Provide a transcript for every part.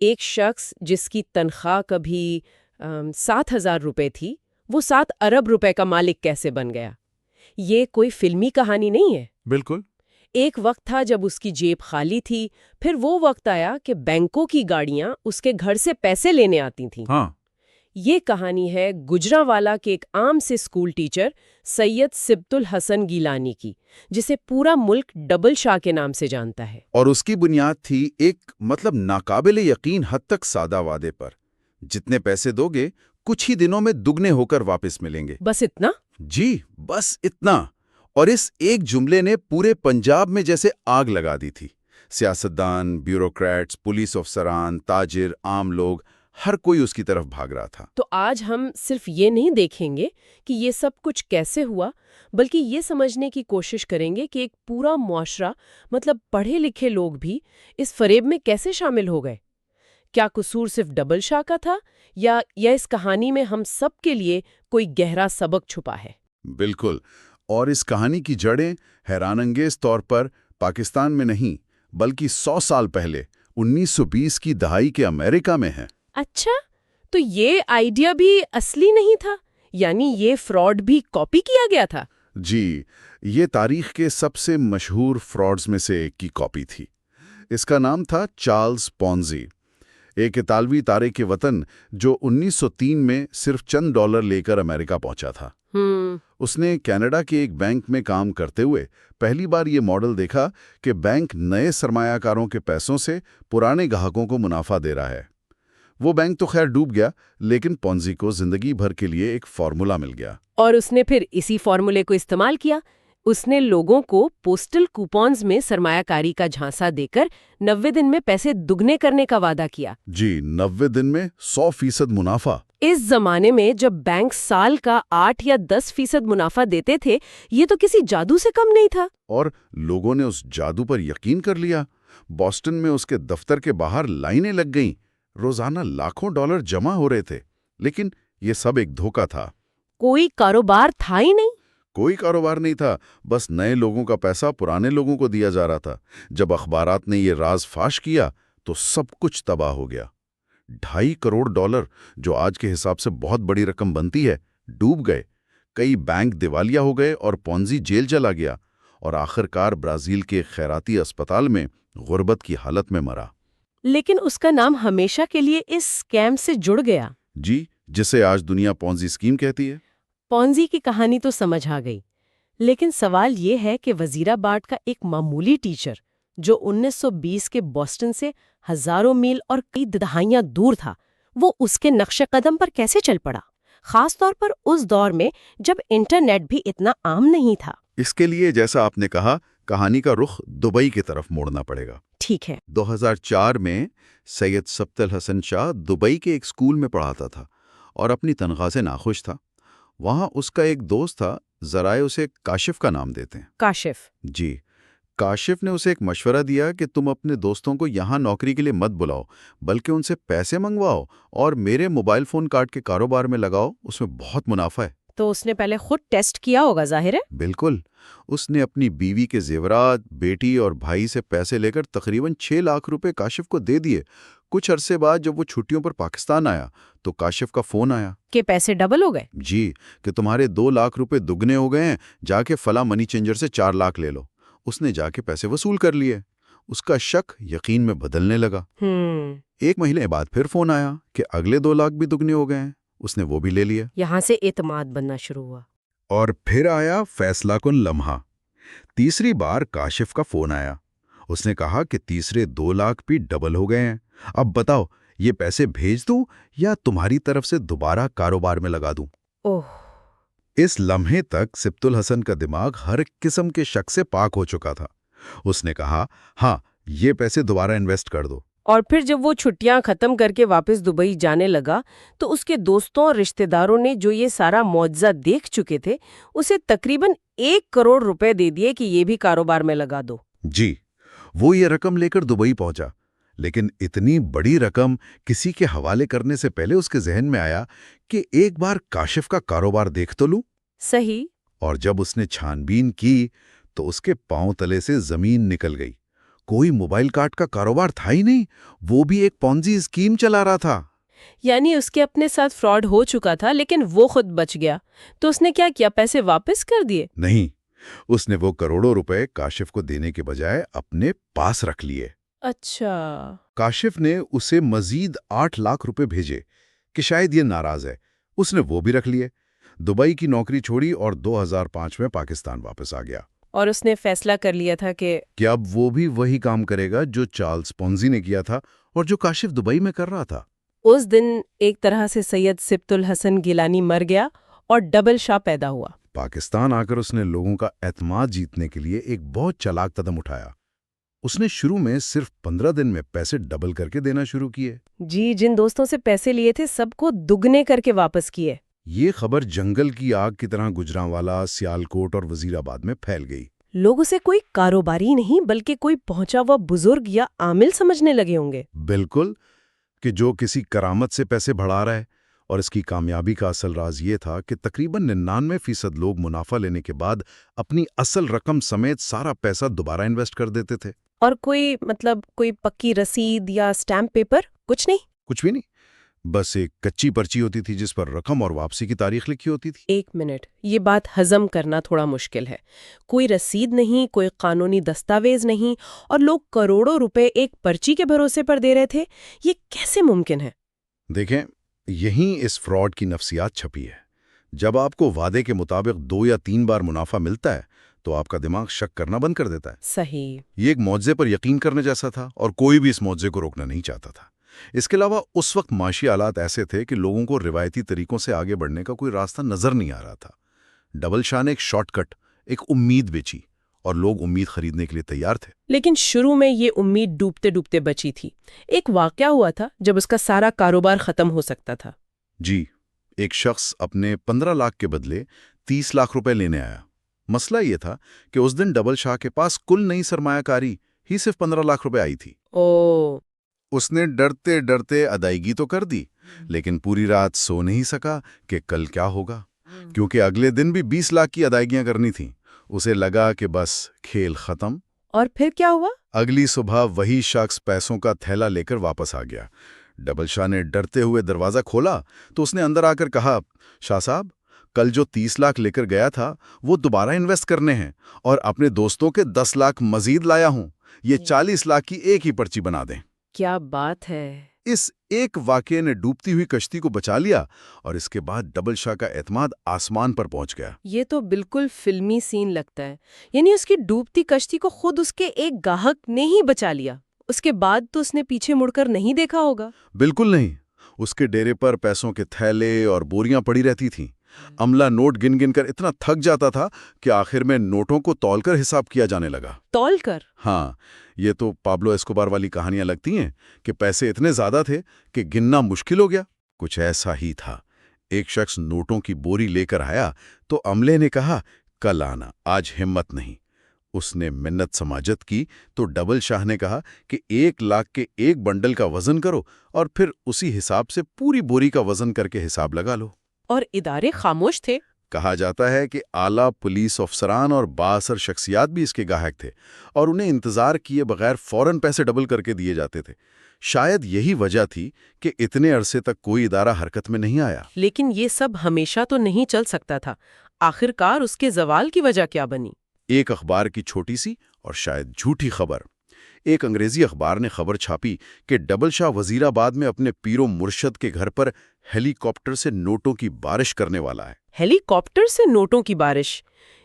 ایک شخص جس کی تنخواہ کبھی 7,000 روپے تھی، وہ 7 ارب روپے کا مالک کیسے بن گیا؟ یہ کوئی فلمی کہانی نہیں ہے۔ بالکل۔ ایک وقت تھا جب اس کی جیب خالی تھی، پھر وہ وقت آیا کہ بینکوں کی گاڑیاں اس کے گھر سے پیسے لینے آتی تھیں۔ ہاں۔ یہ کہانی ہے گجرانوالہ کے ایک عام سے اسکول ٹیچر سید سبت الحسن گیلانی کی، جسے پورا ملک ڈبل شاہ کے نام سے جانتا ہے۔ اور اس کی بنیاد تھی ایک ناقابل یقین حد تک سادہ وعدے پر، جتنے پیسے دو گے کچھ ہی دنوں میں دگنے ہو کر واپس ملیں گے۔ بس اتنا؟ جی، بس اتنا۔ اور اس ایک جملے نے پورے پنجاب میں جیسے آگ لگا دی تھی۔ سیاستدان، بیوروکریٹس، پولیس افسران، تاجر، عام لوگ، ہر کوئی اس کی طرف بھاگ رہا تھا۔ تو آج ہم صرف یہ نہیں دیکھیں گے کہ یہ سب کچھ کیسے ہوا، بلکہ یہ سمجھنے کی کوشش کریں گے کہ ایک پورا معاشرہ، پڑھے لکھے لوگ بھی اس فریب میں کیسے شامل ہو گئے۔ کیا قصور صرف ڈبل شاہ کا تھا، یا اس کہانی میں ہم سب کے لیے کوئی گہرا سبق چھپا ہے؟ بالکل۔ اور اس کہانی کی جڑیں حیران انگیز طور پر پاکستان میں نہیں، بلکہ 100 سال پہلے 1920 کی دہائی کے امریکہ میں ہیں۔ اچھا، تو یہ آئیڈیا بھی اصلی نہیں تھا؟ یعنی یہ فراڈ بھی کاپی کیا گیا تھا؟ جی، یہ تاریخ کے سب سے مشہور فراڈز میں سے ایک کی کاپی تھی۔ اس کا نام تھا چارلز پونزی، ایک اطالوی تارے کے وطن جو 1903 میں صرف چند ڈالر لے کر امریکہ پہنچا تھا۔ اس نے کینیڈا کے ایک بینک میں کام کرتے ہوئے پہلی بار یہ ماڈل دیکھا کہ بینک نئے سرمایہ کاروں کے پیسوں سے پرانے گاہکوں کو منافع دے رہا ہے۔ وہ بینک تو خیر ڈوب گیا، لیکن پونزی کو زندگی بھر کے لیے ایک فارمولا مل گیا۔ اور اس نے پھر اسی فارمولے کو استعمال کیا۔ اس نے لوگوں کو پوسٹل کوپونز میں سرمایہ کاری کا جھانسا دے کر 90 دن میں پیسے دگنے کرنے کا وعدہ کیا۔ جی، 90 دن میں 100% منافع۔ اس زمانے میں جب بینک سال کا 8 یا 10% منافع دیتے تھے، یہ تو کسی جادو سے کم نہیں تھا۔ اور لوگوں نے اس جادو پر یقین کر لیا۔ بوسٹن میں اس کے دفتر کے باہر لائنیں لگ گئیں، روزانہ لاکھوں ڈالر جمع ہو رہے تھے۔ لیکن یہ سب ایک دھوکہ تھا۔ کوئی کاروبار تھا ہی نہیں۔ کوئی کاروبار نہیں تھا، بس نئے لوگوں کا پیسہ پرانے لوگوں کو دیا جا رہا تھا۔ جب اخبارات نے یہ راز فاش کیا تو سب کچھ تباہ ہو گیا۔ 2.5 کروڑ ڈالر، جو آج کے حساب سے بہت بڑی رقم بنتی ہے، ڈوب گئے۔ کئی بینک دیوالیہ ہو گئے اور پونزی جیل چلا گیا، اور آخر کار برازیل کے خیراتی اسپتال میں غربت کی حالت میں مرا۔ لیکن اس کا نام ہمیشہ کے لیے اس اسکیم سے جڑ گیا۔ جی، جسے آج دنیا پونزی اسکیم کہتی ہے۔ پونزی کی کہانی تو سمجھ آ گئی، لیکن سوال یہ ہے کہ وزیرآباد کا ایک معمولی ٹیچر جو 1920 کے بوسٹن سے ہزاروں میل اور کئی دہائیاں دور تھا، وہ اس کے نقش قدم پر کیسے چل پڑا، خاص طور پر اس دور میں جب انٹرنیٹ بھی اتنا عام نہیں تھا؟ اس کے لیے، جیسا آپ نے کہا، کہانی کا رخ دبئی کی طرف موڑنا پڑے گا۔ ٹھیک ہے۔ 2004 میں سید سبت الحسن شاہ دبئی کے ایک اسکول میں پڑھاتا تھا اور اپنی تنخواہ سے ناخوش تھا۔ وہاں اس کا ایک دوست تھا، ذرائع اسے کاشف کا نام دیتے ہیں۔ کاشف؟ جی، کاشف نے اسے ایک مشورہ دیا کہ تم اپنے دوستوں کو یہاں نوکری کے لیے مت بلاؤ، بلکہ ان سے پیسے منگواؤ اور میرے موبائل فون کارڈ کے کاروبار میں لگاؤ، اس میں بہت منافع ہے۔ تو اس نے پہلے خود ٹیسٹ کیا ہوگا، ظاہر ہے۔ بالکل۔ اس نے اپنی بیوی کے زیورات، بیٹی اور بھائی سے پیسے لے کر تقریباً 6 لاکھ روپے کاشف کو دے دیے۔ کچھ عرصے بعد جب وہ چھٹیوں پر پاکستان آیا تو کاشف کا فون آیا کہ پیسے ڈبل ہو گئے۔ جی، کہ تمہارے 2 لاکھ روپے دگنے ہو گئے ہیں، جا کے فلاں منی چینجر سے 4 لاکھ لے لو۔ اس نے جا کے پیسے وصول کر لیے۔ اس کا شک یقین میں بدلنے لگا۔ 1 مہینے بعد پھر فون آیا کہ اگلے 2 لاکھ بھی دگنے ہو گئے ہیں۔ اس نے وہ بھی لے لیا۔ یہاں سے اعتماد بننا شروع ہوا۔ اور پھر آیا فیصلہ کن لمحہ۔ تیسری بار کاشف کا فون آیا۔ اس نے کہا کہ تیسرے 2 لاکھ بھی ڈبل ہو گئے ہیں۔ اب بتاؤ، یہ پیسے بھیج دوں یا تمہاری طرف سے دوبارہ کاروبار میں لگا دوں؟ اوہ! اس لمحے تک سبت الحسن کا دماغ ہر قسم کے شک سے پاک ہو چکا تھا۔ اس نے کہا، ہاں، یہ پیسے دوبارہ انویسٹ کر دو۔ اور پھر جب وہ چھٹیاں ختم کر کے واپس دبئی جانے لگا تو اس کے دوستوں اور رشتہ داروں نے، جو یہ سارا معجزہ دیکھ چکے تھے، اسے تقریباً 1 کروڑ روپے دے دیے کہ یہ بھی کاروبار میں لگا دو۔ جی، وہ یہ رقم لے کر دبئی پہنچا، لیکن اتنی بڑی رقم کسی کے حوالے کرنے سے پہلے اس کے ذہن میں آیا کہ ایک بار کاشف کا کاروبار دیکھ تو لوں۔ صحیح۔ اور جب اس نے چھان بین کی تو اس کے پاؤں تلے سے زمین نکل گئی۔ کوئی موبائل کارڈ کا کاروبار تھا ہی نہیں، وہ بھی ایک پونزی اسکیم چلا رہا تھا۔ یعنی اس کے اپنے ساتھ فراڈ ہو چکا تھا لیکن وہ خود بچ گیا، تو اس نے کیا کیا، پیسے واپس کر دیے؟ نہیں، اس نے وہ کروڑوں روپے کاشف کو دینے کے بجائے اپنے پاس رکھ لیے۔ اچھا۔ کاشف نے اسے مزید 8 لاکھ روپے بھیجے کہ شاید یہ ناراض ہے، اس نے وہ بھی رکھ لیے، دبئی کی نوکری چھوڑی اور 2005 میں پاکستان واپس آ گیا۔ اور اس نے فیصلہ کر لیا تھا کہ اب وہ بھی وہی کام کرے گا جو چارلز پونزی نے کیا تھا اور جو کاشف دبئی میں کر رہا تھا۔ اس دن ایک طرح سے سید سبت الحسن گیلانی مر گیا اور ڈبل شاہ پیدا ہوا۔ پاکستان آ کر اس نے لوگوں کا اعتماد جیتنے کے لیے ایک بہت چالاک قدم اٹھایا۔ اس نے شروع میں صرف 15 دن میں پیسے ڈبل کر کے دینا شروع کیے۔ جی، جن دوستوں سے پیسے لیے تھے سب کو دگنے کر کے واپس کیے۔ یہ خبر جنگل کی آگ کی طرح گجرانوالا، سیالکوٹ اور وزیر آباد میں پھیل گئی۔ لوگ اسے کوئی کاروباری نہیں بلکہ کوئی پہنچا ہوا بزرگ یا عامل سمجھنے لگے ہوں گے۔ بالکل، کہ جو کسی کرامت سے پیسے بڑھا رہا ہے، اور اس کی کامیابی کا اصل راز یہ تھا کہ تقریباً 99% لوگ منافع لینے کے بعد اپنی اصل رقم سمیت سارا پیسہ دوبارہ انویسٹ کر دیتے تھے۔ اور کوئی پکی رسید یا اسٹیمپ پیپر؟ کچھ نہیں؟ کچھ بھی نہیں، بس ایک کچی پرچی ہوتی تھی جس پر رقم اور واپسی کی تاریخ لکھی ہوتی تھی۔ ایک منٹ، یہ بات ہضم کرنا تھوڑا مشکل ہے۔ کوئی رسید نہیں، کوئی قانونی دستاویز نہیں، اور لوگ کروڑوں روپے ایک پرچی کے بھروسے پر دے رہے تھے۔ یہ کیسے ممکن ہے؟ دیکھیں، یہیں اس فراڈ کی نفسیات چھپی ہے۔ جب آپ کو وعدے کے مطابق 2 یا 3 بار منافع ملتا ہے تو آپ کا دماغ شک کرنا بند کر دیتا ہے۔ صحیح۔ یہ ایک معجزے پر یقین کرنے جیسا تھا، اور کوئی بھی اس معجزے کو روکنا نہیں چاہتا تھا۔ اس کے علاوہ اس وقت معاشی حالات ایسے تھے کہ لوگوں کو روایتی طریقوں سے آگے بڑھنے کا کوئی راستہ نظر نہیں آ رہا تھا۔ ڈبل شاہ نے ایک شارٹ کٹ، ایک امید بیچی، اور لوگ امید خریدنے کے لیے تیار تھے۔ لیکن شروع میں یہ امید ڈوبتے ڈوبتے بچی تھی۔ ایک واقعہ ہوا تھا جب اس کا سارا کاروبار ختم ہو سکتا تھا۔ جی، ایک شخص اپنے 15 لاکھ کے بدلے 30 لاکھ روپے لینے آیا۔ مسئلہ یہ تھا کہ اس دن ڈبل شاہ کے پاس کل نئی سرمایہ کاری ہی صرف 15 لاکھ روپے آئی تھی۔ اس نے ڈرتے ڈرتے ادائیگی تو کر دی، لیکن پوری رات سو نہیں سکا کہ کل کیا ہوگا، کیونکہ اگلے دن بھی 20 لاکھ کی ادائیگیاں کرنی تھیں۔ اسے لگا کہ بس کھیل ختم۔ اور پھر کیا ہوا؟ اگلی صبح وہی شخص پیسوں کا تھیلا لے کر واپس آ گیا۔ ڈبل شاہ نے ڈرتے ہوئے دروازہ کھولا تو اس نے اندر آ کر کہا، شاہ صاحب، کل جو 30 لاکھ لے کر گیا تھا وہ دوبارہ انویسٹ کرنے ہیں، اور اپنے دوستوں کے 10 لاکھ مزید لایا ہوں۔ یہ 40 لاکھ کی ایک ہی پرچی بنا دیں۔ کیا بات ہے! اس ایک واقعے نے ڈوبتی ہوئی کشتی کو بچا لیا، اور اس کے بعد ڈبل شاہ کا اعتماد آسمان پر پہنچ گیا۔ یہ تو بالکل فلمی سین لگتا ہے۔ یعنی اس کی ڈوبتی کشتی کو خود اس کے ایک گاہک نے ہی بچا لیا۔ اس کے بعد تو اس نے پیچھے مڑ کر نہیں دیکھا ہوگا۔ بالکل نہیں۔ اس کے ڈیرے پر پیسوں کے تھیلے اور بوریاں پڑی رہتی تھیں۔ عملہ نوٹ گن گن کر اتنا تھک جاتا تھا کہ آخر میں نوٹوں کو تول کر حساب کیا جانے لگا۔ تول کر؟ ہاں، یہ تو پابلو اسکوبار والی کہانیاں لگتی ہیں کہ پیسے اتنے زیادہ تھے کہ گننا مشکل ہو گیا۔ کچھ ایسا ہی تھا۔ ایک شخص نوٹوں کی بوری لے کر آیا تو عملے نے کہا، کل آنا، آج ہمت نہیں۔ اس نے منت سماجت کی تو ڈبل شاہ نے کہا کہ 1 لاکھ کے ایک بنڈل کا وزن کرو، اور پھر اسی حساب سے پوری بوری کا وزن کر کے حساب لگا لو۔ اور ادارے خاموش تھے۔ کہا جاتا ہے کہ اعلیٰ پولیس افسران اور بااثر شخصیات بھی اس کے گاہک تھے، اور انہیں انتظار کیے بغیر فوراً پیسے ڈبل کر کے دیے جاتے تھے۔ شاید یہی وجہ تھی کہ اتنے عرصے تک کوئی ادارہ حرکت میں نہیں آیا۔ لیکن یہ سب ہمیشہ تو نہیں چل سکتا تھا۔ آخرکار اس کے زوال کی وجہ کیا بنی؟ ایک اخبار کی چھوٹی سی اور شاید جھوٹی خبر۔ ایک انگریزی اخبار نے خبر چھاپی کہ ڈبل شاہ وزیر آباد میں اپنے پیر و مرشد کے گھر پر ہیلی کاپٹر سے نوٹوں کی بارش کرنے والا ہے۔ ہیلی کاپٹر سے نوٹوں کی بارش؟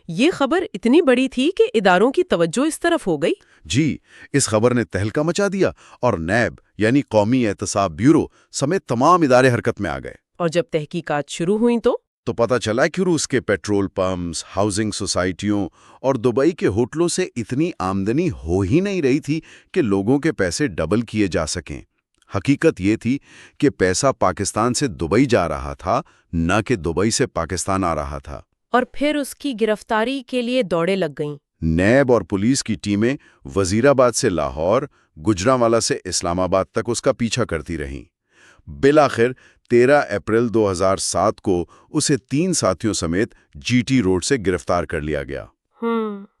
یہ خبر اتنی بڑی تھی کہ اداروں کی توجہ اس طرف ہو گئی؟ جی، اس خبر نے تہلکہ مچا دیا، اور نیب یعنی قومی احتساب بیورو سمیت تمام ادارے حرکت میں آ گئے۔ اور جب تحقیقات شروع ہوئیں تو پتہ چلا کہ روس کے پیٹرول پمپس، ہاؤسنگ سوسائٹیوں اور دبئی کے ہوٹلوں سے اتنی آمدنی ہو ہی نہیں رہی تھی کہ لوگوں کے پیسے ڈبل کیے جا سکیں۔ حقیقت یہ تھی کہ پیسہ پاکستان سے دبئی جا رہا تھا، نہ کہ دبئی سے پاکستان آ رہا تھا۔ اور پھر اس کی گرفتاری کے لیے دوڑیں لگ گئیں۔ نیب اور پولیس کی ٹیمیں وزیر آباد سے لاہور، گجرانوالا سے اسلام آباد تک اس کا پیچھا کرتی رہیں۔ بالآخر 13 اپریل 2007 کو اسے 3 ساتھیوں سمیت جی ٹی روڈ سے گرفتار کر لیا گیا۔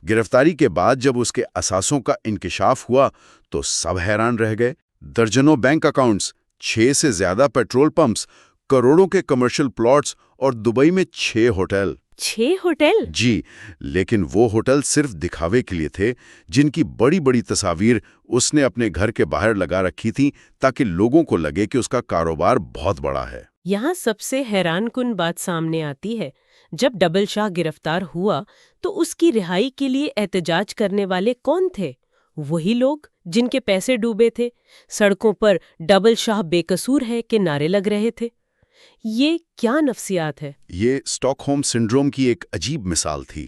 گرفتاری کے بعد جب اس کے اثاثوں کا انکشاف ہوا تو سب حیران رہ گئے۔ درجنوں بینک اکاؤنٹس، 6 سے زیادہ پیٹرول پمپس، کروڑوں کے کمرشل پلاٹس اور دبئی میں 6 ہوٹل۔ 6 ہوٹل؟ جی، لیکن وہ ہوٹل صرف دکھاوے کے لیے تھے، جن کی بڑی بڑی تصاویر اس نے اپنے گھر کے باہر لگا رکھی تھیں تاکہ لوگوں کو لگے کہ اس کا کاروبار بہت بڑا ہے۔ یہاں سب سے حیران کن بات سامنے آتی ہے۔ جب ڈبل شاہ گرفتار ہوا تو اس کی رہائی کے لیے احتجاج کرنے والے کون تھے؟ وہی لوگ جن کے پیسے ڈوبے تھے۔ سڑکوں پر ڈبل شاہ بے قصور ہے کہ نعرے لگ رہے تھے۔ یہ کیا نفسیات ہے؟ یہ اسٹاک ہوم سنڈروم کی ایک عجیب مثال تھی۔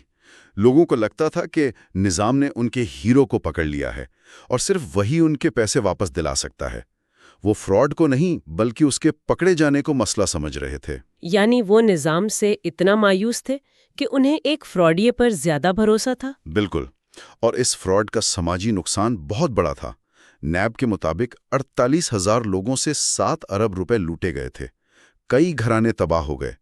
لوگوں کو لگتا تھا کہ نظام نے ان کے ہیرو کو پکڑ لیا ہے اور صرف وہی ان کے پیسے واپس دلا سکتا ہے۔ وہ فراڈ کو نہیں بلکہ اس کے پکڑے جانے کو مسئلہ سمجھ رہے تھے۔ یعنی وہ نظام سے اتنا مایوس تھے کہ انہیں ایک فراڈیے پر زیادہ بھروسہ تھا؟ بالکل، اور اس فراڈ کا سماجی نقصان بہت بڑا تھا۔ نیب کے مطابق 48,000 لوگوں سے 7 ارب روپے لوٹے گئے تھے۔ کئی گھرانے تباہ ہو گئے۔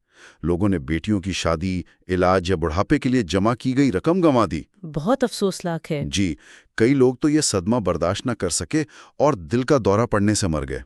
لوگوں نے بیٹیوں کی شادی، علاج یا بڑھاپے کے لیے جمع کی گئی رقم گنوا دی۔ بہت افسوسناک ہے۔ جی، کئی لوگ تو یہ صدمہ برداشت نہ کر سکے اور دل کا دورہ پڑنے سے مر گئے۔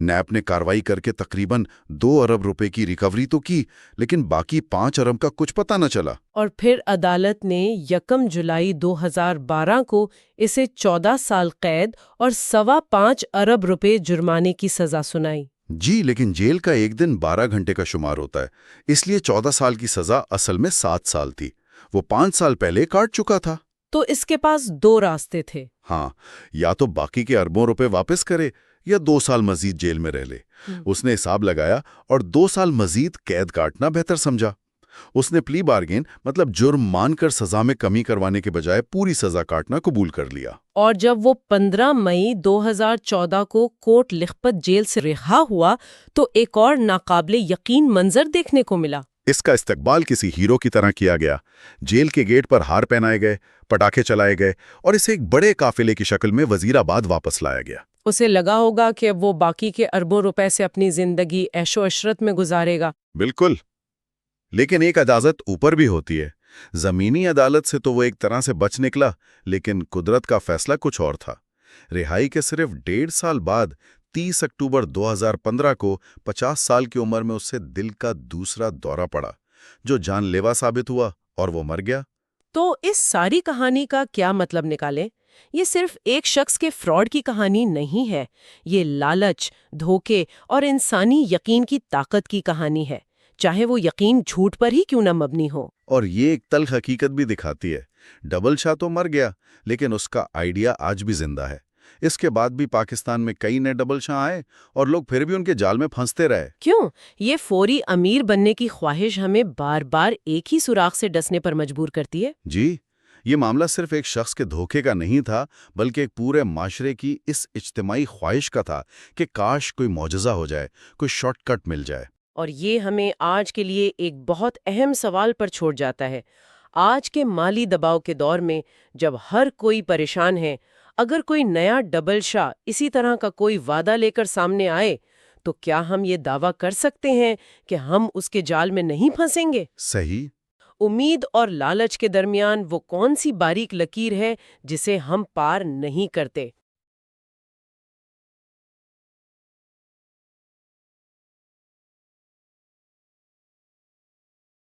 نیب نے کارروائی کر کے تقریباً 2 ارب روپے کی ریکوری تو کی، لیکن باقی 5 ارب کا کچھ پتہ نہ چلا۔ اور پھر عدالت نے 1 جولائی 2012 کو اسے 14 سال قید اور 5.25 ارب روپے جرمانے کی سزا سنائی۔ جی، لیکن جیل کا ایک دن 12 گھنٹے کا شمار ہوتا ہے، اس لیے 14 سال کی سزا اصل میں 7 سال تھی۔ وہ 5 سال پہلے کاٹ چکا تھا۔ تو اس کے پاس 2 راستے تھے۔ ہاں، یا تو باقی کے اربوں روپے واپس کرے یا 2 سال مزید جیل میں رہ لے۔ اس نے حساب لگایا اور 2 سال مزید قید کاٹنا بہتر سمجھا۔ اس نے پلی بارگین مطلب جرم مان کر سزا میں کمی کروانے کے بجائے پوری سزا کاٹنا قبول کر لیا۔ اور جب وہ 15 مئی 2014 کو کوٹ لکھپت جیل سے رہا ہوا تو ایک اور ناقابل یقین منظر دیکھنے کو ملا۔ اس کا استقبال کسی ہیرو کی طرح کیا گیا۔ جیل کے گیٹ پر ہار پہنائے گئے، پٹاخے چلائے گئے اور اسے ایک بڑے قافلے کی شکل میں وزیر آباد واپس لایا گیا۔ اسے لگا ہوگا کہ وہ باقی کے اربوں روپے سے اپنی زندگی عیش و عشرت میں گزارے گا۔ بالکل، لیکن ایک عدالت اوپر بھی ہوتی ہے۔ زمینی عدالت سے تو وہ ایک طرح سے بچ نکلا، لیکن قدرت کا فیصلہ کچھ اور تھا۔ رہائی کے صرف 1.5 سال بعد 30 اکتوبر 2015 کو 50 سال کی عمر میں اسے دل کا دوسرا دورہ پڑا، جو جان لیوا ثابت ہوا اور وہ مر گیا۔ تو اس ساری کہانی کا کیا مطلب نکالیں؟ یہ صرف ایک شخص کے فراڈ کی کہانی نہیں ہے، یہ لالچ، دھوکے اور انسانی یقین کی طاقت کی کہانی ہے، چاہے وہ یقین جھوٹ پر ہی کیوں نہ مبنی ہو۔ اور یہ ایک تلخ حقیقت بھی دکھاتی ہے، ڈبل شاہ تو مر گیا، لیکن اس کا آئیڈیا آج بھی زندہ ہے۔ اس کے بعد بھی پاکستان میں کئی نئے ڈبل شاہ آئے اور لوگ پھر بھی ان کے جال میں پھنستے رہے۔ کیوں؟ یہ فوری امیر بننے کی خواہش ہمیں بار بار ایک ہی سوراخ سے ڈسنے پر مجبور کرتی ہے۔ جی، یہ معاملہ صرف ایک شخص کے دھوکے کا نہیں تھا، بلکہ ایک پورے معاشرے کی اس اجتماعی خواہش کا تھا کہ کاش کوئی معجزہ ہو جائے، کوئی شارٹ کٹ مل جائے۔ اور یہ ہمیں آج کے لیے ایک بہت اہم سوال پر چھوڑ جاتا ہے۔ آج کے مالی دباؤ کے دور میں جب ہر کوئی پریشان ہے، اگر کوئی نیا ڈبل شاہ اسی طرح کا کوئی وعدہ لے کر سامنے آئے تو کیا ہم یہ دعویٰ کر سکتے ہیں کہ ہم اس کے جال میں نہیں پھنسیں گے؟ صحیح۔ امید اور لالچ کے درمیان وہ کون سی باریک لکیر ہے جسے ہم پار نہیں کرتے؟